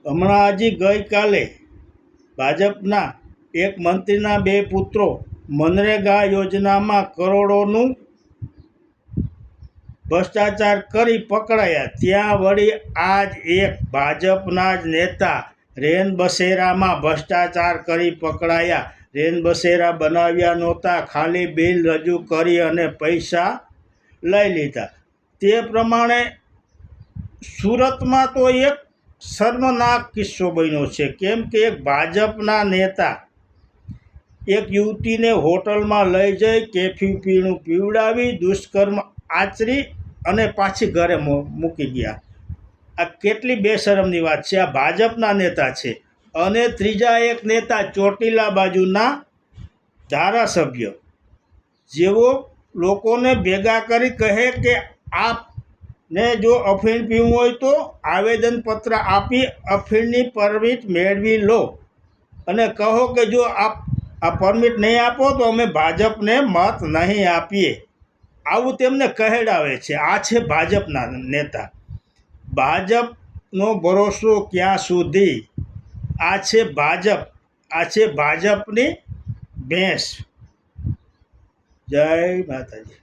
હમણાં હજી ગઈકાલે ભાજપના એક મંત્રીના 2 પુત્રો મનરેગા યોજનામાં કરોડોનું ભ્રષ્ટાચાર કરી પકડાયા. ત્યાં વળી આજ એક ભાજપના જ નેતા રેનબસેરામાં ભ્રષ્ટાચાર કરી પકડાયા. રેનબસેરા બનાવ્યા નહોતા, ખાલી બિલ રજૂ કરી અને પૈસા લઈ લીધા. તે પ્રમાણે સુરતમાં તો એક શર્મનાક કિસ્સો બન્યો છે. કેમ કે એક ભાજપના નેતા એક યુવતીને હોટલમાં લઈ જઈ કેફી પીણું પીવડાવી દુષ્કર્મ આચરી અને પાછી ઘરે મૂકી ગયા. આ કેટલી બેશરમની વાત છે. આ ભાજપના નેતા છે. અને ત્રીજા એક નેતા ચોટીલા બાજુના ધારાસભ્ય જેઓ લોકોને ભેગા કરી કહે કે આપને જો અફીણ પીવું હોય તો આવેદનપત્ર આપી અફીણની પરમિટ મેળવી લો અને કહો કે જો આપ આ પરમિટ નહીં આપો તો અમે ભાજપને મત નહીં આપીએ. આવું તેમને કહેડાવે છે. આ છે ભાજપના નેતા. ભાજપનો ભરોસો ક્યાં સુધી? આ છે ભાજપ. આ છે ભાજપની ભેંસ. જય માતાજી.